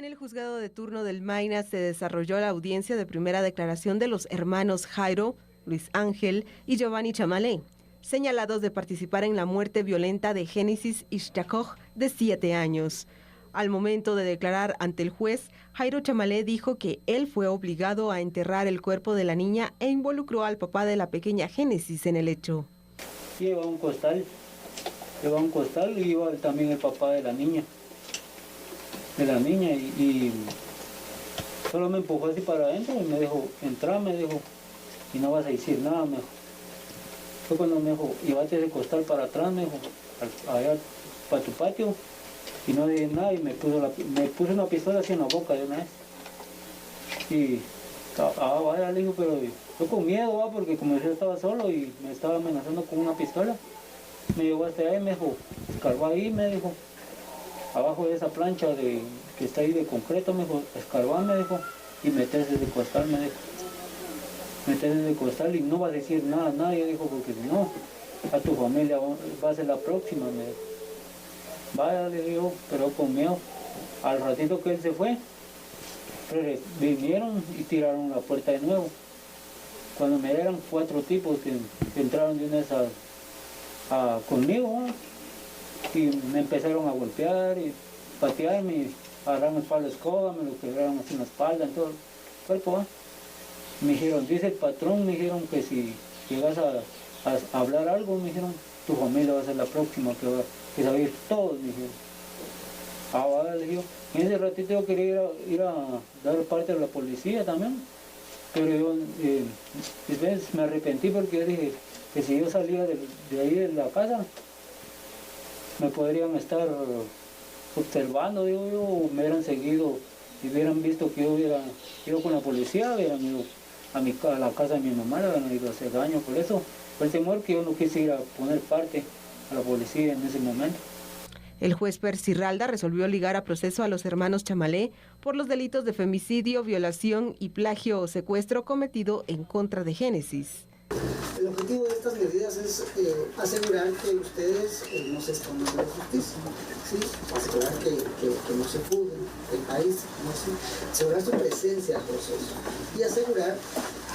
En el juzgado de turno del Maina se desarrolló la audiencia de primera declaración de los hermanos Jairo, Luis Ángel y Giovanni Chamalé, señalados de participar en la muerte violenta de Génesis Ixchakoj, de 7 años. Al momento de declarar ante el juez, Jairo Chamalé dijo que él fue obligado a enterrar el cuerpo de la niña e involucró al papá de la pequeña Génesis en el hecho. Lleva un costal y iba también el papá de la niña. Y solo me empujó así para adentro y me dijo, entra, me dijo, y no vas a decir nada, me dijo. Fue cuando me dijo, llévate ese costal para atrás, me dijo, allá para tu patio, y no dije nada, y me puso una pistola así en la boca de una vez. Y, vaya, le digo, pero yo con miedo, porque como yo estaba solo y me estaba amenazando con una pistola, me llevó hasta ahí, me dijo, escarbó ahí, me dijo, abajo de esa plancha que está ahí de concreto, me dijo, escarbar, me dijo, y meterse de costal, me dijo. Meterse de costal y no va a decir nada a nadie, dijo, porque si no, a tu familia va a ser la próxima, me dijo. Vaya, le digo, pero con miedo. Al ratito que él se fue, vinieron y tiraron la puerta de nuevo. Cuando me eran 4 tipos que entraron de una de esas conmigo, ¿no? Y me empezaron a golpear y patearme, y agarraron el palo de escoba, me lo quebraron así en la espalda, en todo el cuerpo, ¿no? Me dijeron, dice el patrón, me dijeron que si llegas a hablar algo, me dijeron, tu familia va a ser la próxima que saber todo, me dijeron. Vale, le digo, en ese ratito yo quería ir a dar parte a la policía también, pero yo me arrepentí porque yo dije que si yo salía de ahí de la casa, me podrían estar observando, digo yo, o me hubieran seguido y hubieran visto que yo hubiera ido con la policía, hubieran ido a la casa de mi mamá, le hubieran ido a hacer daño. Por eso fue el temor que yo no quise ir a poner parte a la policía en ese momento. El juez Percy Ralda resolvió ligar a proceso a los hermanos Chamalé por los delitos de femicidio, violación y plagio o secuestro cometido en contra de Génesis. El objetivo de estas medidas es asegurar que ustedes no se escondan de la justicia, ¿sí? Asegurar que no se fuguen del país, ¿no? ¿Sí? Asegurar su presencia al proceso y asegurar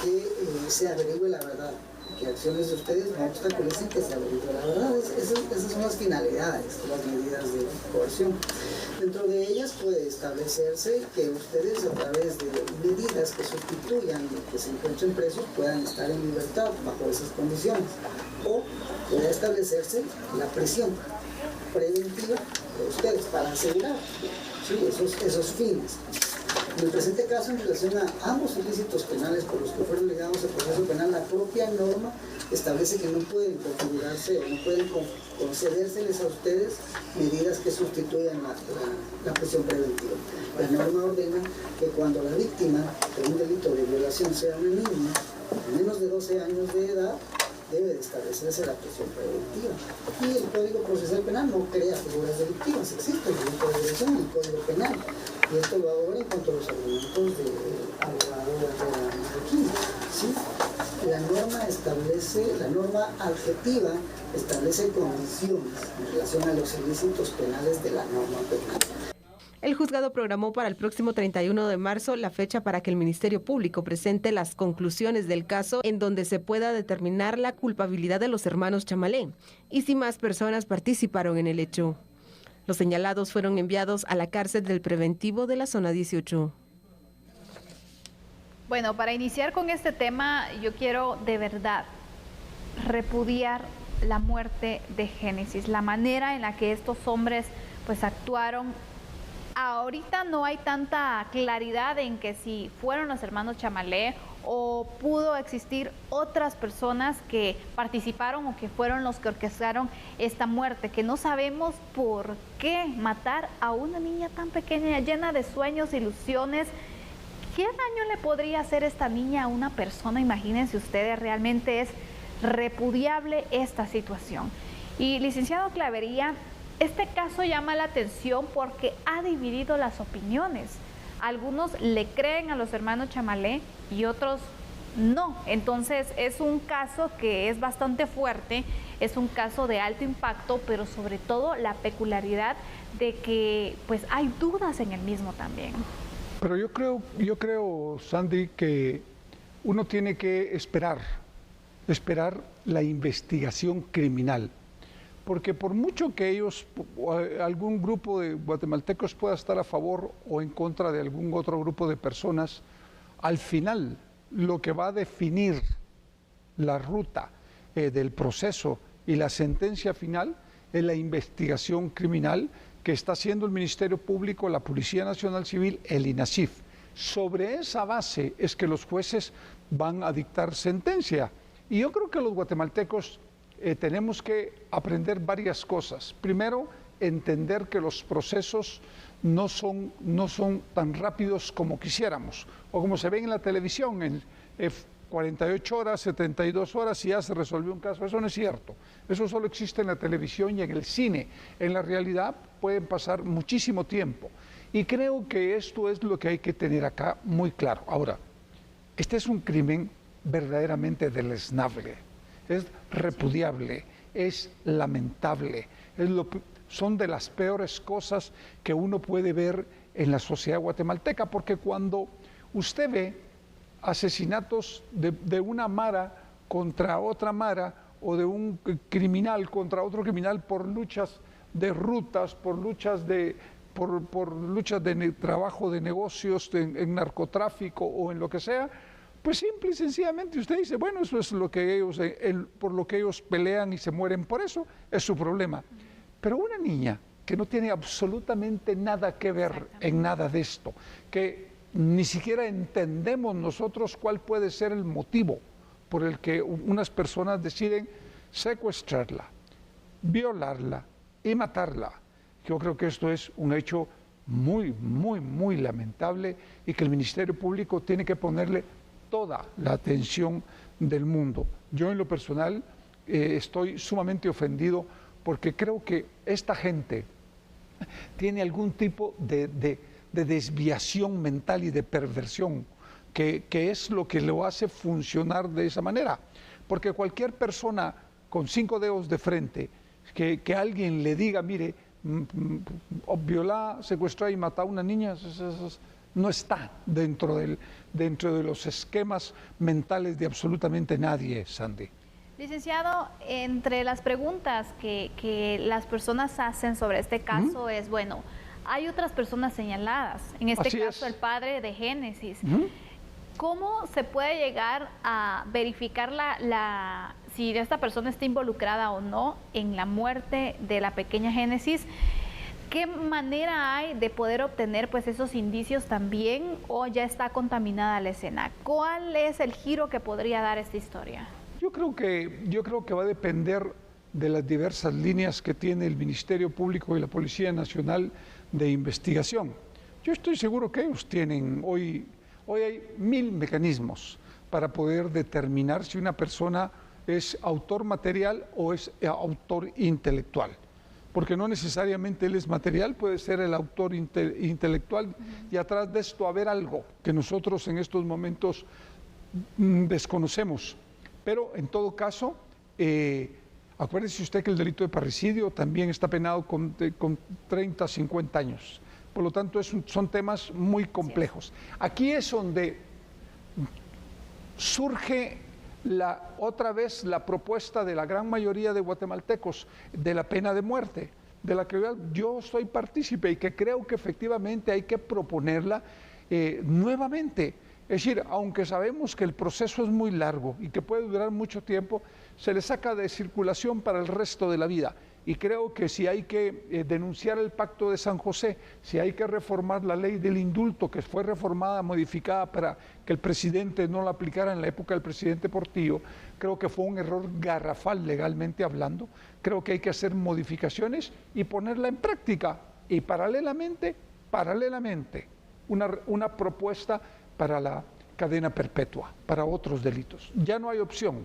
que se averigüe la verdad, que acciones de ustedes no obstaculicen que se averigüe la verdad. Esas son las finalidades de las medidas de coerción. Dentro de ellas puede establecerse que ustedes, a través de medidas que sustituyan y que se encuentren presos, puedan estar en libertad bajo esas condiciones. O puede establecerse la prisión preventiva de ustedes para asegurar, ¿sí?, esos fines. En el presente caso, en relación a ambos ilícitos penales por los que fueron ligados al proceso penal, la propia norma establece que no pueden configurarse o no pueden concedérseles a ustedes medidas que sustituyan la prisión preventiva. La norma ordena que cuando la víctima de un delito de violación sea una niña de menos de 12 años de edad, debe de establecerse la prisión preventiva. Y el Código Procesal Penal no crea figuras delictivas, existe el delito de violación en el Código Penal. Y esto lo adora en cuanto a los argumentos del abogado de Marroquín, ¿sí? La norma adjetiva establece condiciones en relación a los ilícitos penales de la norma penal. El juzgado programó para el próximo 31 de marzo la fecha para que el Ministerio Público presente las conclusiones del caso, en donde se pueda determinar la culpabilidad de los hermanos Chamalé y si más personas participaron en el hecho. Los señalados fueron enviados a la cárcel del preventivo de la zona 18. Bueno, para iniciar con este tema, yo quiero de verdad repudiar la muerte de Génesis, la manera en la que estos hombres pues actuaron. Ahorita no hay tanta claridad en que si fueron los hermanos Chamalé o pudo existir otras personas que participaron o que fueron los que orquestaron esta muerte, que no sabemos por qué matar a una niña tan pequeña, llena de sueños, ilusiones. ¿Qué daño le podría hacer esta niña a una persona? Imagínense ustedes, realmente es repudiable esta situación. Y licenciado Clavería, este caso llama la atención porque ha dividido las opiniones. Algunos le creen a los hermanos Chamalé y otros no. Entonces es un caso que es bastante fuerte, es un caso de alto impacto, pero sobre todo la peculiaridad de que pues hay dudas en el mismo también. Pero yo creo, Sandy, que uno tiene que esperar la investigación criminal. Porque por mucho que ellos, algún grupo de guatemaltecos pueda estar a favor o en contra de algún otro grupo de personas, al final lo que va a definir la ruta del proceso y la sentencia final es la investigación criminal que está haciendo el Ministerio Público, la Policía Nacional Civil, el INASIF. Sobre esa base es que los jueces van a dictar sentencia. Y yo creo que los guatemaltecos tenemos que aprender varias cosas. Primero, entender que los procesos no son tan rápidos como quisiéramos, o como se ve en la televisión, en 48 horas, 72 horas y ya se resolvió un caso. Eso no es cierto. Eso solo existe en la televisión y en el cine. En la realidad pueden pasar muchísimo tiempo. Y creo que esto es lo que hay que tener acá muy claro. Ahora, este es un crimen verdaderamente deleznable, es repudiable, es lamentable, son de las peores cosas que uno puede ver en la sociedad guatemalteca, porque cuando usted ve asesinatos de una mara contra otra mara o de un criminal contra otro criminal por luchas de rutas, por luchas de trabajo de negocios, en narcotráfico o en lo que sea, pues simple y sencillamente usted dice, bueno, eso es lo que ellos, por lo que ellos pelean y se mueren por eso, es su problema. Pero una niña que no tiene absolutamente nada que ver en nada de esto, que ni siquiera entendemos nosotros cuál puede ser el motivo por el que unas personas deciden secuestrarla, violarla y matarla. Yo creo que esto es un hecho muy, muy, muy lamentable y que el Ministerio Público tiene que ponerle toda la atención del mundo. Yo en lo personal estoy sumamente ofendido porque creo que esta gente tiene algún tipo de desviación mental y de perversión que es lo que lo hace funcionar de esa manera. Porque cualquier persona con 5 dedos de frente, que alguien le diga, mire, violar, secuestrar y matar a una niña, no está dentro de los esquemas mentales de absolutamente nadie, Sandy. Licenciado, entre las preguntas que las personas hacen sobre este caso es, bueno, hay otras personas señaladas, en este caso el padre de Génesis. ¿Cómo se puede llegar a verificar si esta persona está involucrada o no en la muerte de la pequeña Génesis? ¿Qué manera hay de poder obtener pues esos indicios también, o ya está contaminada la escena? ¿Cuál es el giro que podría dar esta historia? Yo creo que va a depender de las diversas líneas que tiene el Ministerio Público y la Policía Nacional de investigación. Yo estoy seguro que ellos tienen, hoy hay 1000 mecanismos para poder determinar si una persona es autor material o es autor intelectual. Porque no necesariamente él es material, puede ser el autor intelectual y atrás de esto haber algo que nosotros en estos momentos desconocemos. Pero en todo caso, acuérdese usted que el delito de parricidio también está penado con 30, 50 años. Por lo tanto, son temas muy complejos. Aquí es donde surge otra vez la propuesta de la gran mayoría de guatemaltecos de la pena de muerte, de la que yo soy partícipe y que creo que efectivamente hay que proponerla nuevamente. Es decir, aunque sabemos que el proceso es muy largo y que puede durar mucho tiempo, se le saca de circulación para el resto de la vida. Y creo que si hay que denunciar el Pacto de San José, si hay que reformar la ley del indulto, que fue reformada, modificada para que el presidente no la aplicara en la época del presidente Portillo, creo que fue un error garrafal legalmente hablando. Creo que hay que hacer modificaciones y ponerla en práctica. Y paralelamente, una propuesta para la cadena perpetua, para otros delitos. Ya no hay opción.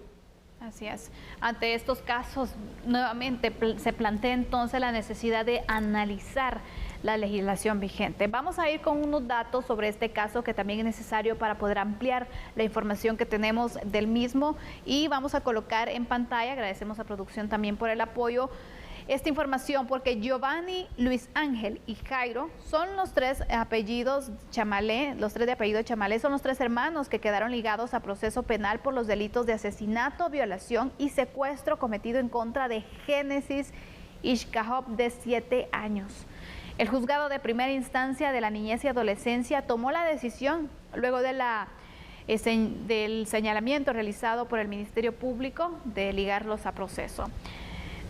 Así es. Ante estos casos, nuevamente se plantea entonces la necesidad de analizar la legislación vigente. Vamos a ir con unos datos sobre este caso que también es necesario para poder ampliar la información que tenemos del mismo, y vamos a colocar en pantalla, agradecemos a producción también por el apoyo, esta información, porque Giovanni, Luis Ángel y Jairo son los tres apellidos Chamalé, los tres de apellido Chamalé son los tres hermanos que quedaron ligados a proceso penal por los delitos de asesinato, violación y secuestro cometido en contra de Génesis Ishkahov, de 7 años. El juzgado de primera instancia de la niñez y adolescencia tomó la decisión luego de del señalamiento realizado por el Ministerio Público de ligarlos a proceso.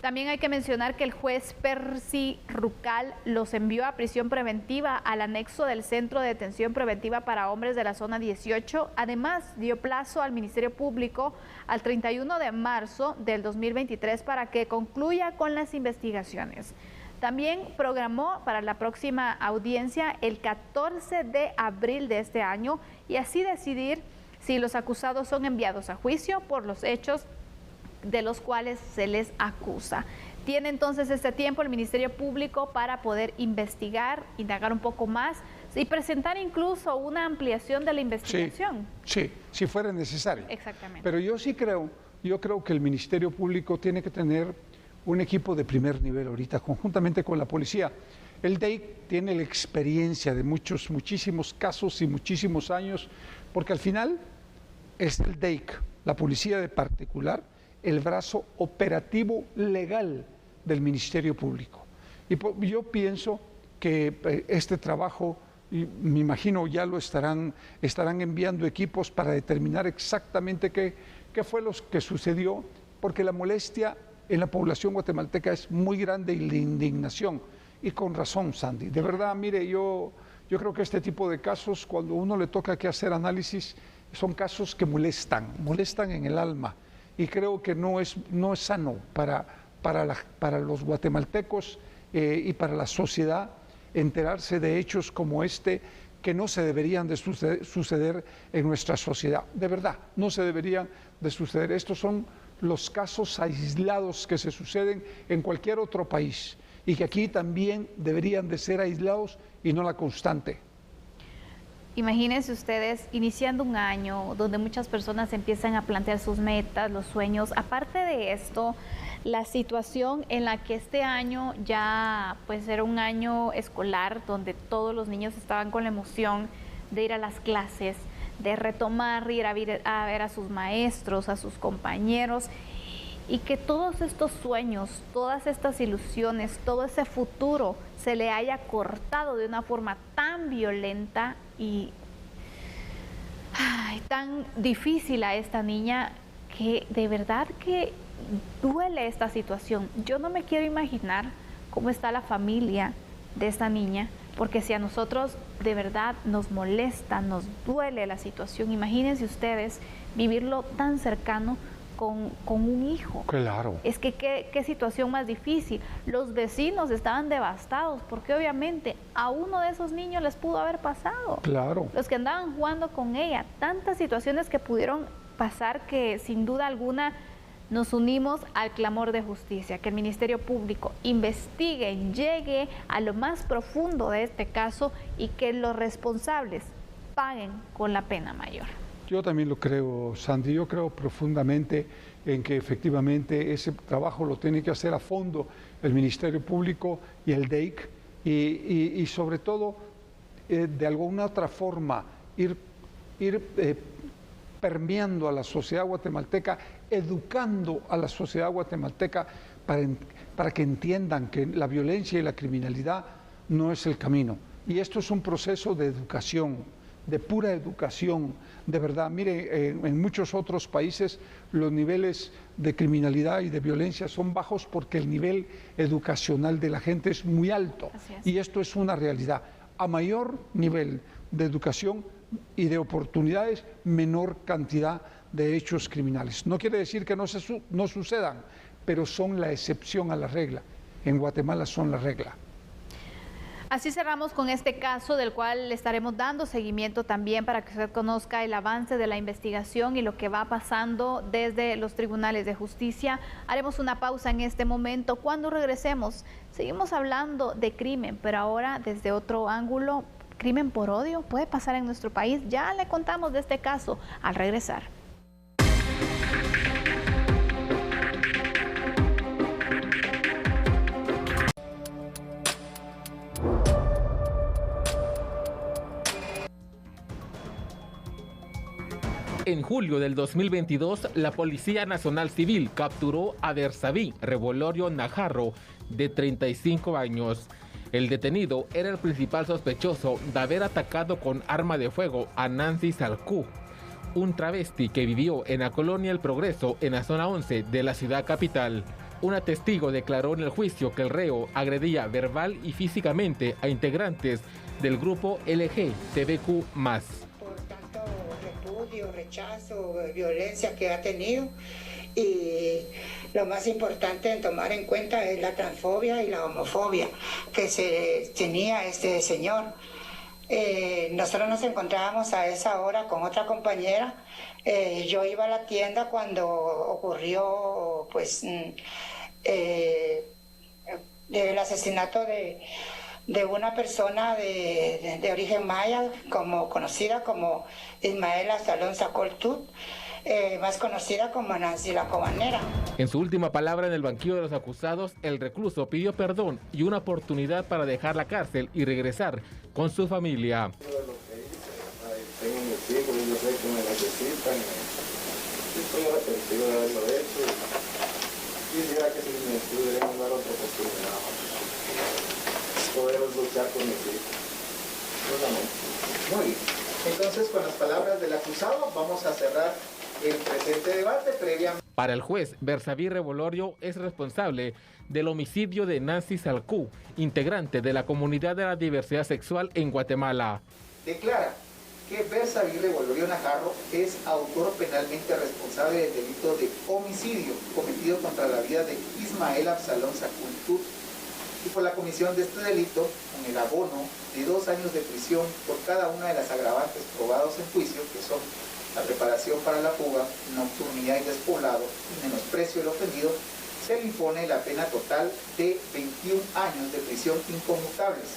También hay que mencionar que el juez Percy Rucal los envió a prisión preventiva al anexo del Centro de Detención Preventiva para Hombres de la Zona 18. Además, dio plazo al Ministerio Público al 31 de marzo del 2023 para que concluya con las investigaciones. También programó para la próxima audiencia el 14 de abril de este año y así decidir si los acusados son enviados a juicio por los hechos de los cuales se les acusa. Tiene entonces este tiempo el Ministerio Público para poder investigar, indagar un poco más y presentar incluso una ampliación de la investigación. Sí, si fuera necesario. Exactamente. Pero yo creo que el Ministerio Público tiene que tener un equipo de primer nivel ahorita, conjuntamente con la policía. El DEIC tiene la experiencia de muchísimos casos y muchísimos años, porque al final es el DEIC, la policía de particular, el brazo operativo legal del Ministerio Público. Y yo pienso que este trabajo, y me imagino ya lo estarán enviando equipos para determinar exactamente qué fue lo que sucedió, porque la molestia en la población guatemalteca es muy grande y la indignación, y con razón, Sandy. De verdad, mire, yo creo que este tipo de casos, cuando uno le toca que hacer análisis, son casos que molestan en el alma. Y creo que no es sano para los guatemaltecos y para la sociedad enterarse de hechos como este, que no se deberían de suceder en nuestra sociedad. De verdad, no se deberían de suceder. Estos son los casos aislados que se suceden en cualquier otro país y que aquí también deberían de ser aislados y no la constante. Imagínense ustedes iniciando un año donde muchas personas empiezan a plantear sus metas, los sueños. Aparte de esto, la situación en la que este año ya pues era un año escolar donde todos los niños estaban con la emoción de ir a las clases, de retomar, ir a ver a sus maestros, a sus compañeros, y que todos estos sueños, todas estas ilusiones, todo ese futuro se le haya cortado de una forma tan violenta y tan difícil a esta niña, que de verdad que duele esta situación. Yo no me quiero imaginar cómo está la familia de esta niña, porque si a nosotros de verdad nos molesta, nos duele la situación, imagínense ustedes vivirlo tan cercano con un hijo. Claro. Es que qué situación más difícil. Los vecinos estaban devastados porque obviamente a uno de esos niños les pudo haber pasado. Claro. Los que andaban jugando con ella. Tantas situaciones que pudieron pasar que sin duda alguna nos unimos al clamor de justicia, que el Ministerio Público investigue, llegue a lo más profundo de este caso y que los responsables paguen con la pena mayor. Yo también lo creo, Sandy. Yo creo profundamente en que efectivamente ese trabajo lo tiene que hacer a fondo el Ministerio Público y el DEIC y sobre todo de alguna otra forma ir permeando a la sociedad guatemalteca, educando a la sociedad guatemalteca para que entiendan que la violencia y la criminalidad no es el camino. Y esto es un proceso de educación, de pura educación, de verdad. Mire, en muchos otros países los niveles de criminalidad y de violencia son bajos porque el nivel educacional de la gente es muy alto. Y esto es una realidad. A mayor nivel de educación y de oportunidades, menor cantidad de hechos criminales. No quiere decir que no sucedan, pero son la excepción a la regla. En Guatemala son la regla. Así cerramos con este caso del cual le estaremos dando seguimiento también para que usted conozca el avance de la investigación y lo que va pasando desde los tribunales de justicia. Haremos una pausa en este momento. Cuando regresemos, seguimos hablando de crimen, pero ahora desde otro ángulo. Crimen por odio puede pasar en nuestro país. Ya le contamos de este caso al regresar. En julio del 2022, la Policía Nacional Civil capturó a Bersaví Revolorio Najarro, de 35 años. El detenido era el principal sospechoso de haber atacado con arma de fuego a Nancy Salcú, un travesti que vivió en la colonia El Progreso, en la zona 11 de la ciudad capital. Una testigo declaró en el juicio que el reo agredía verbal y físicamente a integrantes del grupo LGTBQ+. Rechazo, violencia que ha tenido, y lo más importante en tomar en cuenta es la transfobia y la homofobia que se tenía este señor. Nosotros nos encontrábamos a esa hora con otra compañera. Yo iba a la tienda cuando ocurrió pues el asesinato de una persona de origen maya, conocida como Ismaela Salón Sacoltut, más conocida como Nancy la Cobanera. En su última palabra en el banquillo de los acusados, el recluso pidió perdón y una oportunidad para dejar la cárcel y regresar con su familia. Tengo mis hijos y yo sé que me necesitan. Estoy arrepentido de haberlo hecho. Quisiera que si me pudieran dar otra oportunidad, poder luchar con mis hijos. Muy bien. Entonces, con las palabras del acusado, vamos a cerrar el presente debate previamente. Para el juez, Bersaví Revolorio es responsable del homicidio de Nancy Salcú, integrante de la comunidad de la diversidad sexual en Guatemala. Declara que Bersaví Revolorio Najarro es autor penalmente responsable del delito de homicidio cometido contra la vida de Ismael Absalón Sacultut, y por la comisión de este delito, con el abono de 2 años de prisión por cada una de las agravantes probados en juicio, que son la preparación para la fuga, nocturnidad y despoblado, y menosprecio del ofendido, se le impone la pena total de 21 años de prisión inconmutables.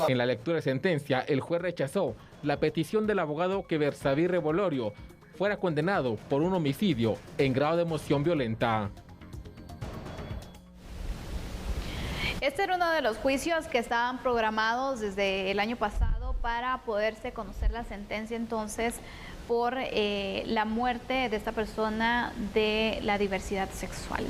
En la lectura de sentencia, el juez rechazó la petición del abogado que Bersaví Revolorio fuera condenado por un homicidio en grado de emoción violenta. Este era uno de los juicios que estaban programados desde el año pasado para poderse conocer la sentencia entonces por la muerte de esta persona de la diversidad sexual.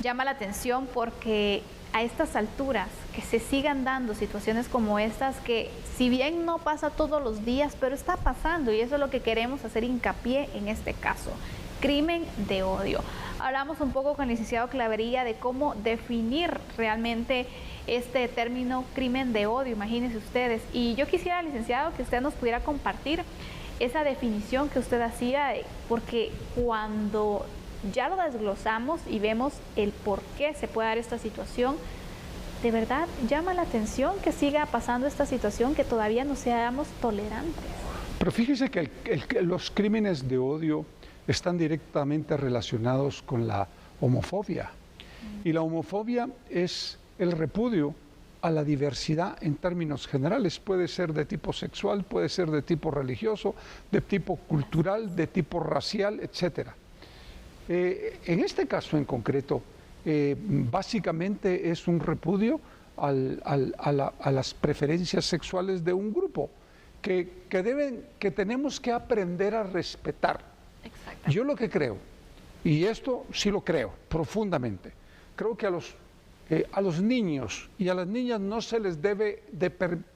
Llama la atención porque a estas alturas que se sigan dando situaciones como estas, que si bien no pasa todos los días, pero está pasando, y eso es lo que queremos hacer hincapié en este caso. Crimen de odio. Hablamos un poco con el licenciado Clavería de cómo definir realmente este término crimen de odio, imagínense ustedes. Y yo quisiera, licenciado, que usted nos pudiera compartir esa definición que usted hacía, porque cuando ya lo desglosamos y vemos el por qué se puede dar esta situación, de verdad llama la atención que siga pasando esta situación, que todavía no seamos tolerantes. Pero fíjese que los crímenes de odio están directamente relacionados con la homofobia. Y la homofobia es el repudio a la diversidad en términos generales. Puede ser de tipo sexual, puede ser de tipo religioso, de tipo cultural, de tipo racial, etc. En este caso en concreto, básicamente es un repudio a las preferencias sexuales de un grupo que tenemos que aprender a respetar. Yo lo que creo, y esto sí lo creo profundamente, creo que a los niños y a las niñas no se les debe de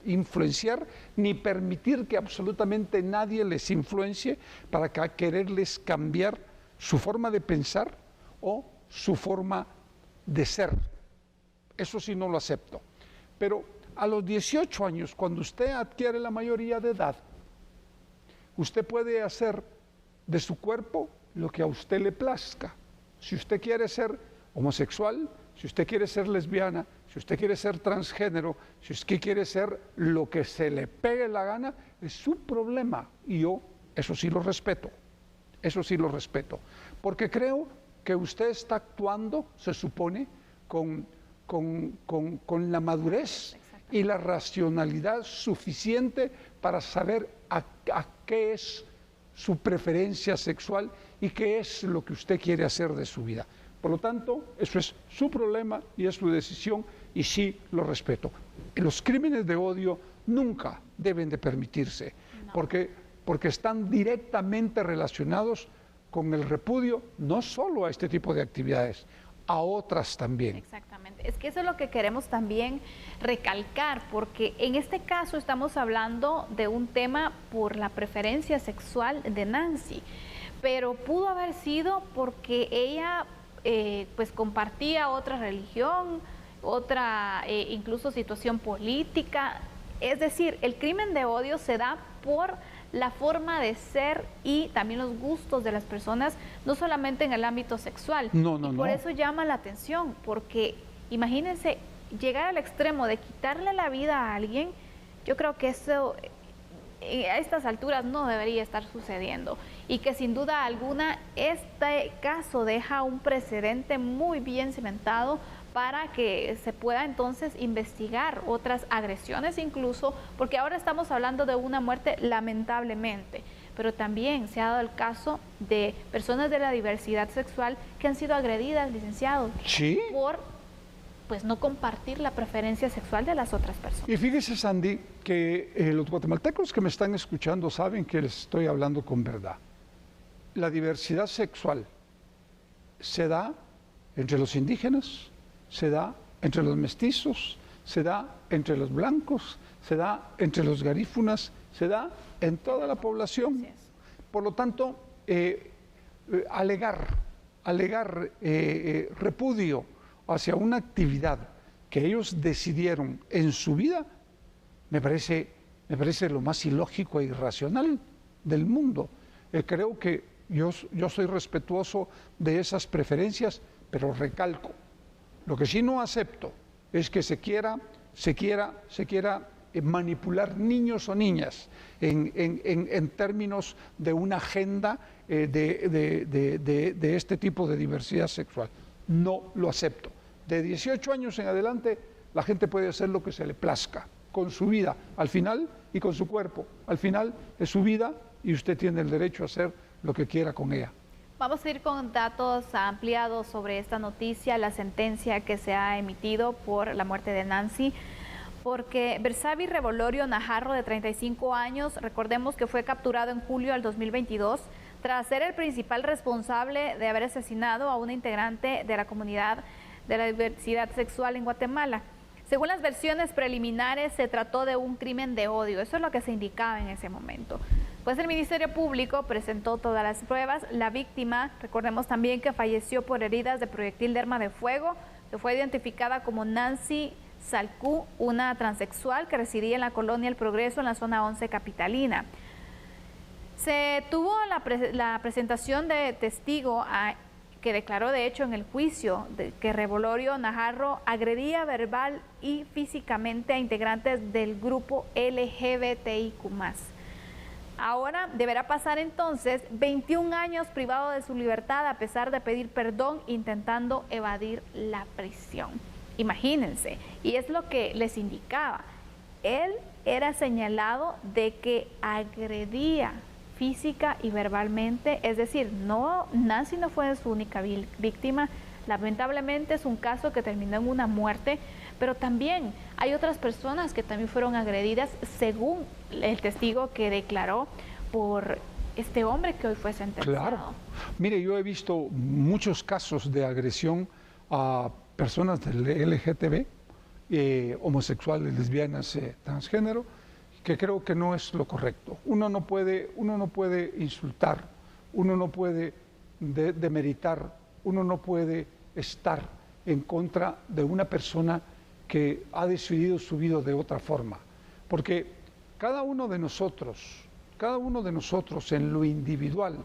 influenciar ni permitir que absolutamente nadie les influencie para quererles cambiar su forma de pensar o su forma de ser. Eso sí no lo acepto. Pero a los 18 años, cuando usted adquiere la mayoría de edad, usted puede hacer de su cuerpo lo que a usted le plazca. Si usted quiere ser homosexual, si usted quiere ser lesbiana, si usted quiere ser transgénero, si usted quiere ser lo que se le pegue la gana, es su problema. Y yo eso sí lo respeto, eso sí lo respeto. Porque creo que usted está actuando, se supone, con la madurez y la racionalidad suficiente para saber a qué es su preferencia sexual y qué es lo que usted quiere hacer de su vida. Por lo tanto, eso es su problema y es su decisión y sí lo respeto. Los crímenes de odio nunca deben de permitirse, porque están directamente relacionados con el repudio no solo a este tipo de actividades, a otras también. Exactamente. Es que eso es lo que queremos también recalcar, porque en este caso estamos hablando de un tema por la preferencia sexual de Nancy, pero pudo haber sido porque ella pues compartía otra religión, otra incluso situación política. Es decir, el crimen de odio se da por la forma de ser y también los gustos de las personas, no solamente en el ámbito sexual. Por eso llama la atención, porque imagínense llegar al extremo de quitarle la vida a alguien. Yo creo que eso a estas alturas no debería estar sucediendo y que sin duda alguna este caso deja un precedente muy bien cimentado para que se pueda entonces investigar otras agresiones incluso, porque ahora estamos hablando de una muerte lamentablemente, pero también se ha dado el caso de personas de la diversidad sexual que han sido agredidas, licenciados, ¿sí? por pues no compartir la preferencia sexual de las otras personas. Y fíjese, Sandy, que los guatemaltecos que me están escuchando saben que les estoy hablando con verdad. La diversidad sexual se da entre los indígenas, se da entre los mestizos, se da entre los blancos, se da entre los garífunas, se da en toda la población. Por lo tanto, alegar repudio hacia una actividad que ellos decidieron en su vida, me parece lo más ilógico e irracional del mundo. Creo que yo soy respetuoso de esas preferencias, pero recalco, lo que sí no acepto es que se quiera manipular niños o niñas en términos de una agenda de este tipo de diversidad sexual. No lo acepto. De 18 años en adelante, la gente puede hacer lo que se le plazca con su vida al final y con su cuerpo. Al final es su vida y usted tiene el derecho a hacer lo que quiera con ella. Vamos a ir con datos ampliados sobre esta noticia, la sentencia que se ha emitido por la muerte de Nancy, porque Bersabi Revolorio Najarro, de 35 años, recordemos que fue capturado en julio del 2022, tras ser el principal responsable de haber asesinado a una integrante de la comunidad de la diversidad sexual en Guatemala. Según las versiones preliminares, se trató de un crimen de odio. Eso es lo que se indicaba en ese momento. Pues el Ministerio Público presentó todas las pruebas. La víctima, recordemos también que falleció por heridas de proyectil de arma de fuego, que fue identificada como Nancy Salcú, una transexual que residía en la colonia El Progreso, en la zona 11 capitalina. Se tuvo la presentación de testigo que declaró de hecho en el juicio que Revolorio Najarro agredía verbal y físicamente a integrantes del grupo LGBTIQ+. Ahora deberá pasar entonces 21 años privado de su libertad a pesar de pedir perdón intentando evadir la prisión. Imagínense, y es lo que les indicaba, él era señalado de que agredía física y verbalmente, es decir, Nancy no fue su única víctima, lamentablemente es un caso que terminó en una muerte, pero también hay otras personas que también fueron agredidas según el testigo que declaró por este hombre que hoy fue sentenciado. Claro, mire, yo he visto muchos casos de agresión a personas del LGTB, homosexuales, lesbianas, transgénero, que creo que no es lo correcto. Uno no puede insultar, uno no puede demeritar, uno no puede estar en contra de una persona que ha decidido su vida de otra forma. Porque cada uno de nosotros en lo individual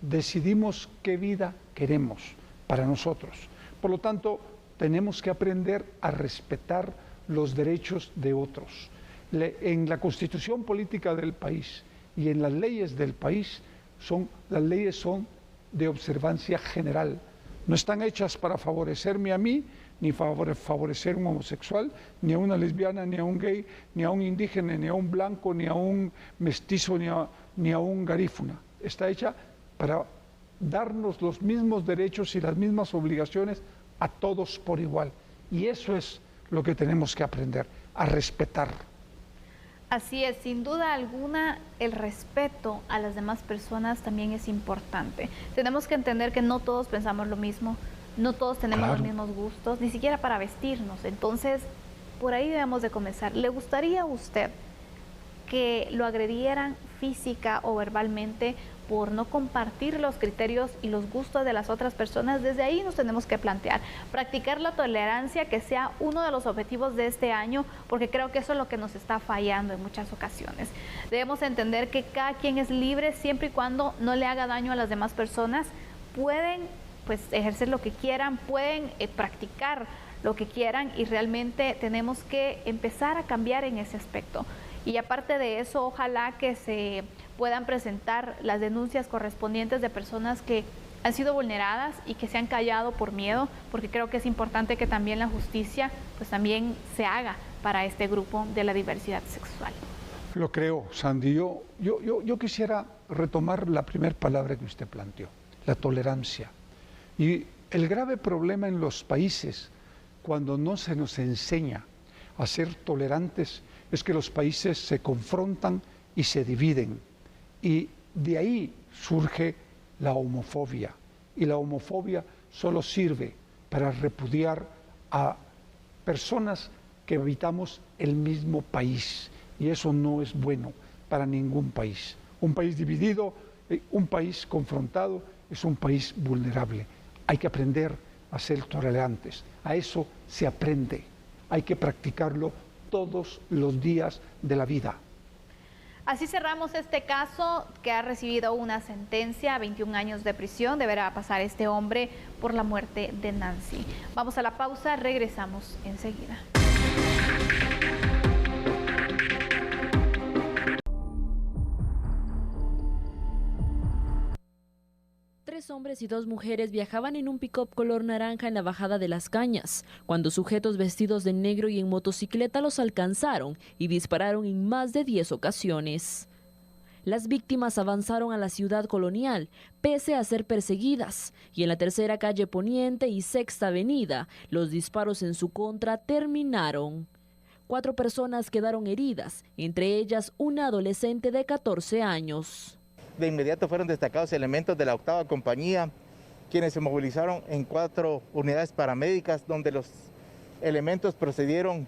decidimos qué vida queremos para nosotros. Por lo tanto, tenemos que aprender a respetar los derechos de otros. En la constitución política del país y en las leyes del país, las leyes son de observancia general. No están hechas para favorecerme a mí, ni favorecer a un homosexual, ni a una lesbiana, ni a un gay, ni a un indígena, ni a un blanco, ni a un mestizo, ni a un garífuna. Está hecha para darnos los mismos derechos y las mismas obligaciones a todos por igual. Y eso es lo que tenemos que aprender, a respetar. Así es, sin duda alguna, el respeto a las demás personas también es importante. Tenemos que entender que no todos pensamos lo mismo, no todos tenemos los mismos gustos, ni siquiera para vestirnos. Entonces, por ahí debemos de comenzar. ¿Le gustaría a usted que lo agredieran física o verbalmente por no compartir los criterios y los gustos de las otras personas? Desde ahí nos tenemos que plantear, practicar la tolerancia, que sea uno de los objetivos de este año, porque creo que eso es lo que nos está fallando en muchas ocasiones. Debemos entender que cada quien es libre siempre y cuando no le haga daño a las demás personas. Pueden ejercer lo que quieran, pueden practicar lo que quieran, y realmente tenemos que empezar a cambiar en ese aspecto. Y aparte de eso, ojalá que se puedan presentar las denuncias correspondientes de personas que han sido vulneradas y que se han callado por miedo, porque creo que es importante que también la justicia también se haga para este grupo de la diversidad sexual. Lo creo, Sandy. Yo quisiera retomar la primera palabra que usted planteó, la tolerancia. Y el grave problema en los países, cuando no se nos enseña a ser tolerantes, es que los países se confrontan y se dividen. Y de ahí surge la homofobia. Y la homofobia solo sirve para repudiar a personas que habitamos el mismo país. Y eso no es bueno para ningún país. Un país dividido, un país confrontado, es un país vulnerable. Hay que aprender a ser tolerantes. A eso se aprende. Hay que practicarlo todos los días de la vida. Así cerramos este caso, que ha recibido una sentencia, 21 años de prisión, deberá pasar este hombre por la muerte de Nancy. Vamos a la pausa, regresamos enseguida. Tres hombres y dos mujeres viajaban en un pick-up color naranja en la bajada de Las Cañas, cuando sujetos vestidos de negro y en motocicleta los alcanzaron y dispararon en más de 10 ocasiones. Las víctimas avanzaron a la ciudad colonial, pese a ser perseguidas, y en la tercera calle Poniente y Sexta Avenida, los disparos en su contra terminaron. 4 personas quedaron heridas, entre ellas una adolescente de 14 años. De inmediato fueron destacados elementos de la 8ª compañía, quienes se movilizaron en 4 unidades paramédicas, donde los elementos procedieron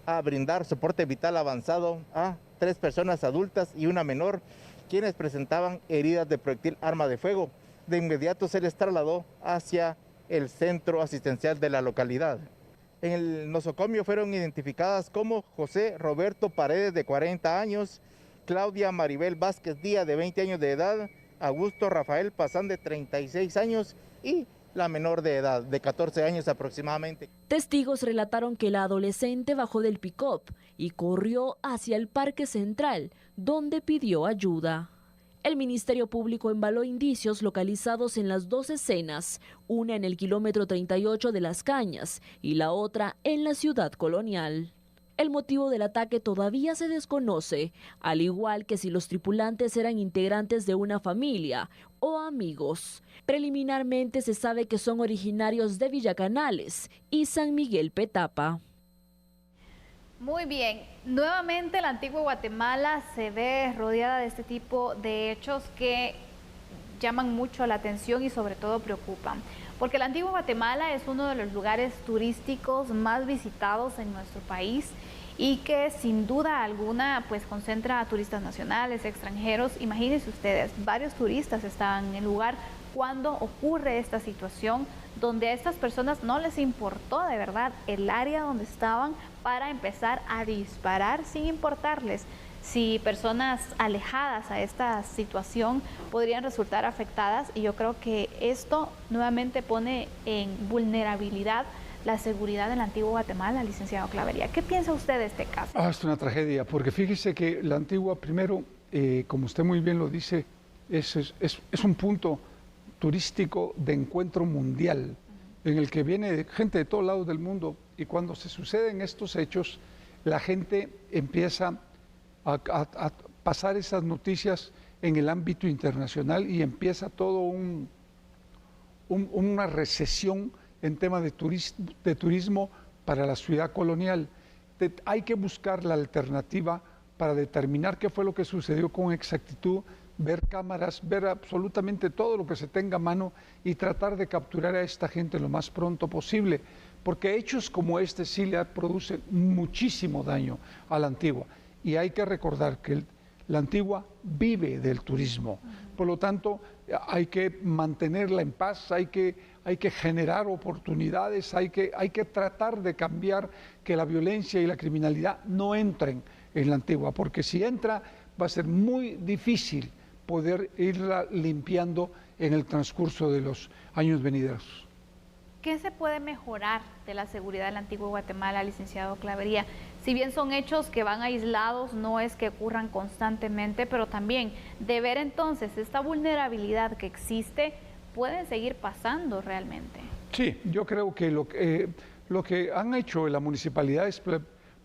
a brindar soporte vital avanzado a 3 personas adultas y una menor, quienes presentaban heridas de proyectil arma de fuego. De inmediato se les trasladó hacia el centro asistencial de la localidad. En el nosocomio fueron identificadas como José Roberto Paredes, de 40 años, Claudia Maribel Vázquez Díaz, de 20 años de edad, Augusto Rafael Pazán, de 36 años, y la menor de edad, de 14 años aproximadamente. Testigos relataron que la adolescente bajó del pick-up y corrió hacia el Parque Central, donde pidió ayuda. El Ministerio Público embaló indicios localizados en las 2 escenas, una en el kilómetro 38 de Las Cañas y la otra en la ciudad colonial. El motivo del ataque todavía se desconoce, al igual que si los tripulantes eran integrantes de una familia o amigos. Preliminarmente se sabe que son originarios de Villacanales y San Miguel Petapa. Muy bien, nuevamente la antigua Guatemala se ve rodeada de este tipo de hechos que llaman mucho la atención y sobre todo preocupan. Porque la antigua Guatemala es uno de los lugares turísticos más visitados en nuestro país y que sin duda alguna concentra a turistas nacionales, extranjeros. Imagínense ustedes, varios turistas estaban en el lugar cuando ocurre esta situación, donde a estas personas no les importó de verdad el área donde estaban para empezar a disparar sin importarles si personas alejadas a esta situación podrían resultar afectadas. Y yo creo que esto nuevamente pone en vulnerabilidad la seguridad en la antigua Guatemala, licenciado Clavería. ¿Qué piensa usted de este caso? Es una tragedia, porque fíjese que la antigua, primero, como usted muy bien lo dice, es un punto turístico de encuentro mundial, en el que viene gente de todos lados del mundo, y cuando se suceden estos hechos, la gente empieza a pasar esas noticias en el ámbito internacional y empieza todo una recesión en tema de turismo para la ciudad colonial. Hay que buscar la alternativa para determinar qué fue lo que sucedió con exactitud, ver cámaras, ver absolutamente todo lo que se tenga a mano y tratar de capturar a esta gente lo más pronto posible, porque hechos como este sí le producen muchísimo daño a la antigua. Y hay que recordar que la antigua vive del turismo, por lo tanto hay que mantenerla en paz, hay que generar oportunidades, hay que tratar de cambiar que la violencia y la criminalidad no entren en la antigua, porque si entra va a ser muy difícil poder irla limpiando en el transcurso de los años venideros. ¿Qué se puede mejorar de la seguridad de la antigua Guatemala, licenciado Clavería? Si bien son hechos que van aislados, no es que ocurran constantemente, pero también de ver entonces esta vulnerabilidad que existe, pueden seguir pasando realmente. Sí, yo creo que lo que han hecho en la municipalidad es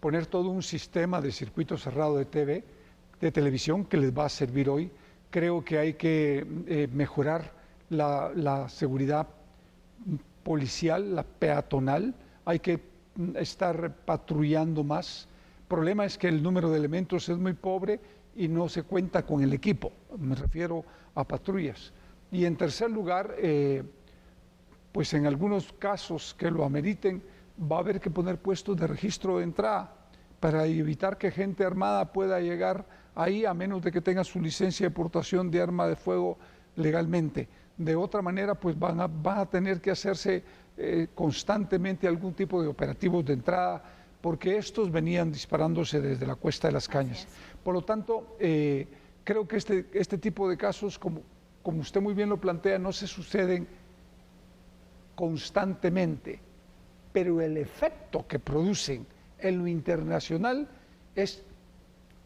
poner todo un sistema de circuito cerrado de televisión que les va a servir hoy. Creo que hay que mejorar la seguridad policial, la peatonal, hay que estar patrullando más. El problema es que el número de elementos es muy pobre y no se cuenta con el equipo, me refiero a patrullas. Y en tercer lugar, pues en algunos casos que lo ameriten, va a haber que poner puestos de registro de entrada para evitar que gente armada pueda llegar ahí a menos de que tenga su licencia de portación de arma de fuego legalmente. De otra manera, pues van a tener que hacerse constantemente algún tipo de operativos de entrada, porque estos venían disparándose desde la Cuesta de las Cañas. Por lo tanto, creo que este tipo de casos, como usted muy bien lo plantea, no se suceden constantemente, pero el efecto que producen en lo internacional es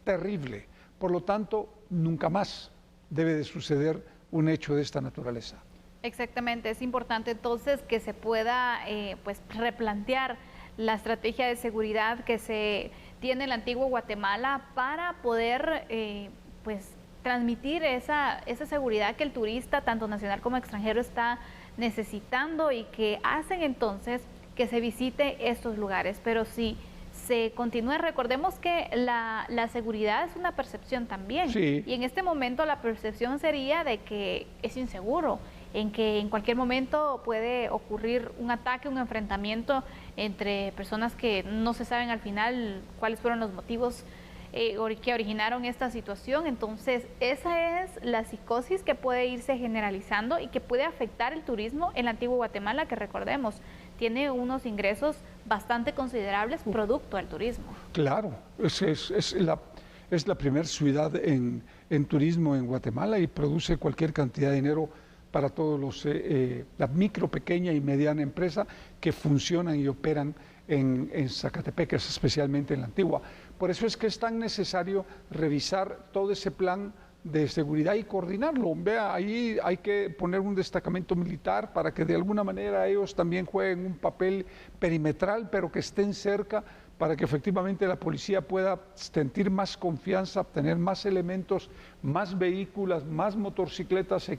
terrible. Por lo tanto, nunca más debe de suceder un hecho de esta naturaleza. Exactamente, es importante entonces que se pueda pues replantear la estrategia de seguridad que se tiene en la antigua Guatemala para poder pues transmitir esa seguridad que el turista, tanto nacional como extranjero, está necesitando y que hacen entonces que se visite estos lugares. Pero si se continúa, recordemos que la seguridad es una percepción también. Sí. Y en este momento la percepción sería de que es inseguro, en que en cualquier momento puede ocurrir un ataque, un enfrentamiento entre personas que no se saben al final cuáles fueron los motivos que originaron esta situación. Entonces esa es la psicosis que puede irse generalizando y que puede afectar el turismo en la antigua Guatemala, que recordemos tiene unos ingresos bastante considerables producto del turismo. Claro, es la primera ciudad en turismo en Guatemala y produce cualquier cantidad de dinero para todos la micro, pequeña y mediana empresa que funcionan y operan en Zacatepec, especialmente en la antigua. Por eso es que es tan necesario revisar todo ese plan de seguridad y coordinarlo. Vea, ahí hay que poner un destacamento militar para que de alguna manera ellos también jueguen un papel perimetral, pero que estén cerca para que efectivamente la policía pueda sentir más confianza, tener más elementos, más vehículos, más motocicletas,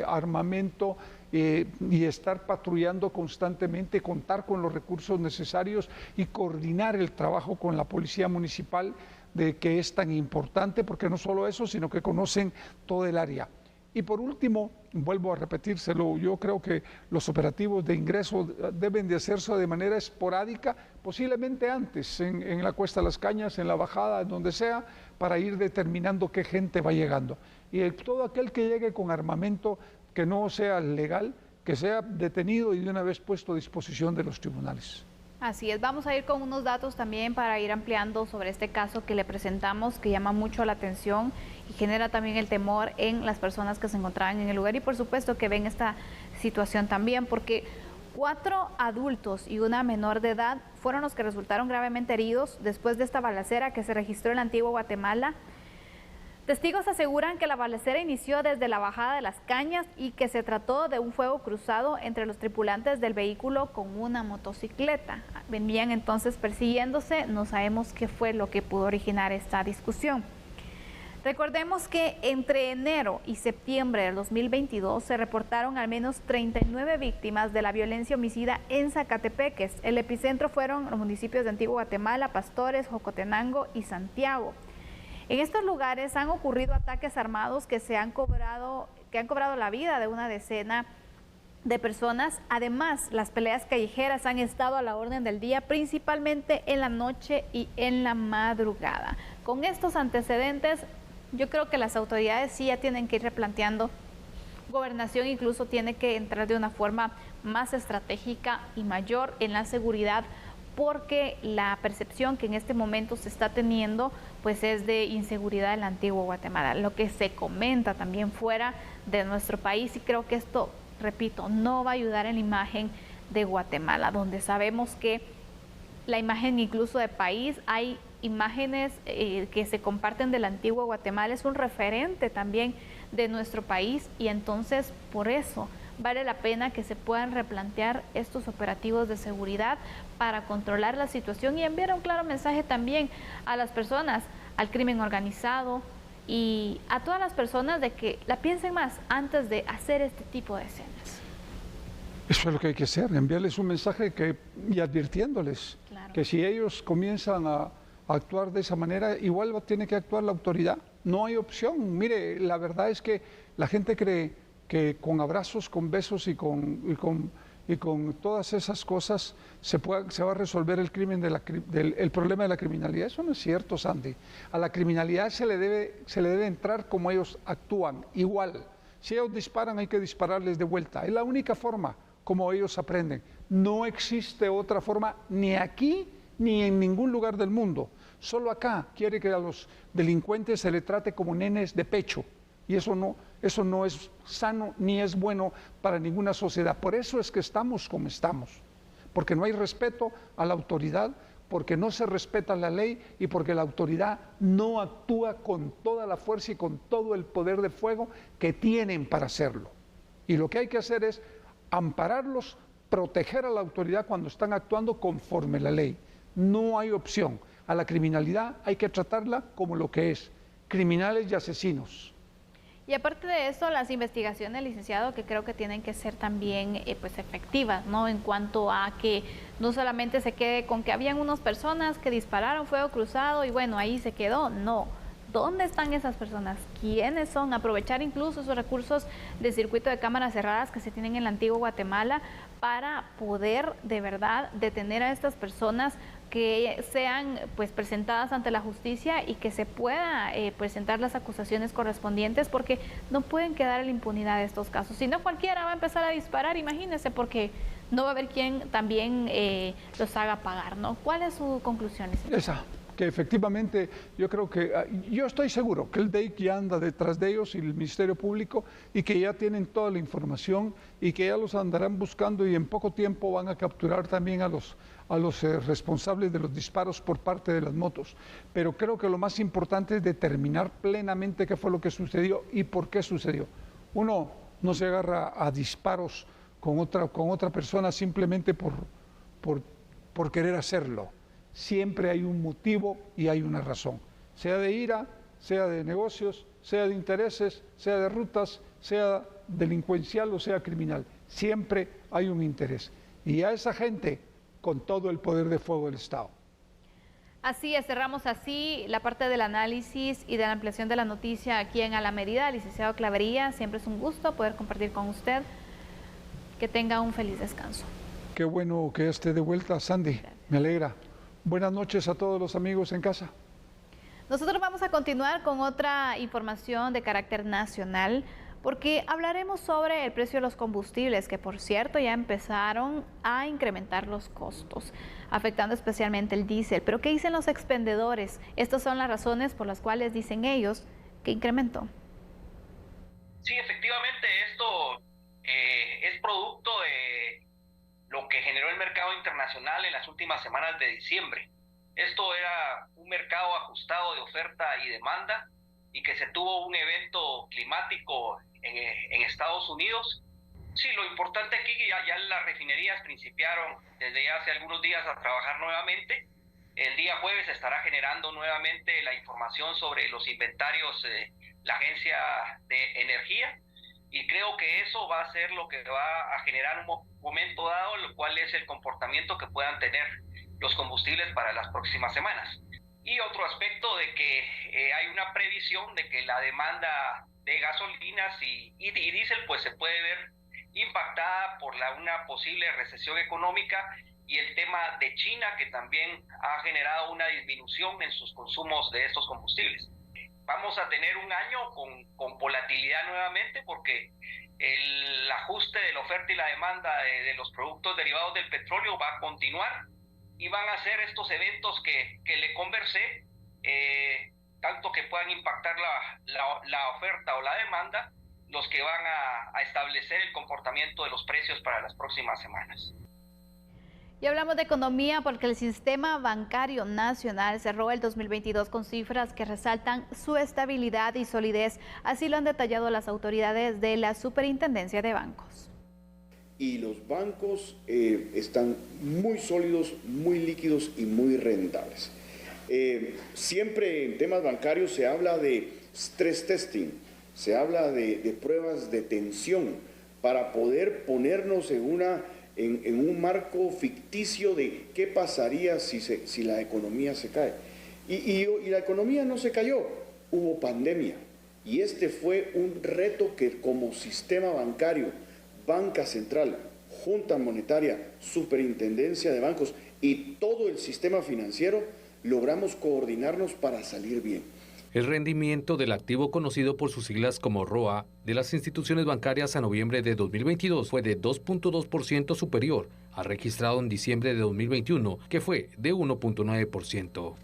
armamento y estar patrullando constantemente, contar con los recursos necesarios y coordinar el trabajo con la policía municipal, de que es tan importante, porque no solo eso, sino que conocen todo el área. Y por último, vuelvo a repetírselo, yo creo que los operativos de ingreso deben de hacerse de manera esporádica, posiblemente antes, en la Cuesta de las Cañas, en la bajada, en donde sea, para ir determinando qué gente va llegando. Y todo aquel que llegue con armamento que no sea legal, que sea detenido y de una vez puesto a disposición de los tribunales. Así es, vamos a ir con unos datos también para ir ampliando sobre este caso que le presentamos, que llama mucho la atención y genera también el temor en las personas que se encontraban en el lugar y por supuesto que ven esta situación también, porque 4 adultos y una menor de edad fueron los que resultaron gravemente heridos después de esta balacera que se registró en la antigua Guatemala. Testigos aseguran que la balacera inició desde la bajada de Las Cañas y que se trató de un fuego cruzado entre los tripulantes del vehículo con una motocicleta. Venían entonces persiguiéndose, no sabemos qué fue lo que pudo originar esta discusión. Recordemos que entre enero y septiembre del 2022 se reportaron al menos 39 víctimas de la violencia homicida en Zacatepeques. El epicentro fueron los municipios de Antigua Guatemala, Pastores, Jocotenango y Santiago. En estos lugares han ocurrido ataques armados que han cobrado la vida de una decena de personas. Además, las peleas callejeras han estado a la orden del día, principalmente en la noche y en la madrugada. Con estos antecedentes, yo creo que las autoridades sí ya tienen que ir replanteando. Gobernación incluso tiene que entrar de una forma más estratégica y mayor en la seguridad, porque la percepción que en este momento se está teniendo pues es de inseguridad en la antigua Guatemala, lo que se comenta también fuera de nuestro país, y creo que esto, repito, no va a ayudar en la imagen de Guatemala, donde sabemos que la imagen incluso de país, hay imágenes que se comparten de la antigua Guatemala, es un referente también de nuestro país, y entonces por eso vale la pena que se puedan replantear estos operativos de seguridad para controlar la situación y enviar un claro mensaje también a las personas, al crimen organizado y a todas las personas de que la piensen más antes de hacer este tipo de escenas. Eso es lo que hay que hacer, enviarles un mensaje y advirtiéndoles que si ellos comienzan a actuar de esa manera, igual tiene que actuar la autoridad. No hay opción. Mire, la verdad es que la gente cree que con abrazos, con besos y con todas esas cosas se va a resolver el crimen el problema de la criminalidad. Eso no es cierto, Sandy. A la criminalidad se le debe entrar como ellos actúan, igual. Si ellos disparan, hay que dispararles de vuelta. Es la única forma como ellos aprenden. No existe otra forma, ni aquí ni en ningún lugar del mundo. Solo acá quiere que a los delincuentes se le trate como nenes de pecho. Y eso no es sano ni es bueno para ninguna sociedad. Por eso es que estamos como estamos. Porque no hay respeto a la autoridad, porque no se respeta la ley y porque la autoridad no actúa con toda la fuerza y con todo el poder de fuego que tienen para hacerlo. Y lo que hay que hacer es ampararlos, proteger a la autoridad cuando están actuando conforme la ley. No hay opción. A la criminalidad hay que tratarla como lo que es, criminales y asesinos. Y aparte de eso, las investigaciones, licenciado, que creo que tienen que ser también pues efectivas, ¿no? En cuanto a que no solamente se quede con que habían unas personas que dispararon fuego cruzado y bueno, ahí se quedó. No. ¿Dónde están esas personas? ¿Quiénes son? Aprovechar incluso esos recursos de circuito de cámaras cerradas que se tienen en la antigua Guatemala para poder de verdad detener a estas personas, que sean pues presentadas ante la justicia y que se pueda presentar las acusaciones correspondientes, porque no pueden quedar en la impunidad de estos casos. Si no, cualquiera va a empezar a disparar, imagínense, porque no va a haber quien también los haga pagar, ¿no? ¿Cuál es su conclusión? Esa, que efectivamente yo estoy seguro que el DEIC ya anda detrás de ellos y el Ministerio Público, y que ya tienen toda la información y que ya los andarán buscando, y en poco tiempo van a capturar también a los responsables de los disparos por parte de las motos. Pero creo que lo más importante es determinar plenamente qué fue lo que sucedió y por qué sucedió. Uno no se agarra a disparos con otra persona simplemente por querer hacerlo. Siempre hay un motivo y hay una razón, sea de ira, sea de negocios, sea de intereses, sea de rutas, sea delincuencial o sea criminal. Siempre hay un interés. Y a esa gente, con todo el poder de fuego del Estado. Así es, cerramos así la parte del análisis y de la ampliación de la noticia aquí en A la Medida. Licenciado Clavería, siempre es un gusto poder compartir con usted. Que tenga un feliz descanso. Qué bueno que esté de vuelta, Sandy. Gracias. Me alegra. Buenas noches a todos los amigos en casa. Nosotros vamos a continuar con otra información de carácter nacional, porque hablaremos sobre el precio de los combustibles, que por cierto ya empezaron a incrementar los costos, afectando especialmente el diésel. Pero ¿qué dicen los expendedores? Estas son las razones por las cuales dicen ellos que incrementó. Sí, efectivamente esto es producto mercado internacional en las últimas semanas de diciembre. Esto era un mercado ajustado de oferta y demanda y que se tuvo un evento climático en Estados Unidos. Sí, lo importante aquí que ya las refinerías principiaron desde hace algunos días a trabajar nuevamente. El día jueves se estará generando nuevamente la información sobre los inventarios de la Agencia de Energía y creo que eso va a ser lo que va a generar un momento dado, lo cual es el comportamiento que puedan tener los combustibles para las próximas semanas. Y otro aspecto de que hay una previsión de que la demanda de gasolinas y diésel pues se puede ver impactada por una posible recesión económica y el tema de China, que también ha generado una disminución en sus consumos de estos combustibles. Vamos a tener un año con volatilidad nuevamente porque el ajuste de la oferta y la demanda de los productos derivados del petróleo va a continuar y van a ser estos eventos que le conversé, tanto que puedan impactar la oferta o la demanda, los que van a establecer el comportamiento de los precios para las próximas semanas. Y hablamos de economía porque el sistema bancario nacional cerró el 2022 con cifras que resaltan su estabilidad y solidez. Así lo han detallado las autoridades de la Superintendencia de Bancos. Y los bancos están muy sólidos, muy líquidos y muy rentables. Siempre en temas bancarios se habla de stress testing, se habla de pruebas de tensión para poder ponernos en un marco ficticio de qué pasaría si la economía se cae. Y la economía no se cayó, hubo pandemia. Y este fue un reto que como sistema bancario, Banca Central, Junta Monetaria, Superintendencia de Bancos y todo el sistema financiero, logramos coordinarnos para salir bien. El rendimiento del activo conocido por sus siglas como ROA de las instituciones bancarias a noviembre de 2022 fue de 2.2% superior al registrado en diciembre de 2021, que fue de 1.9%.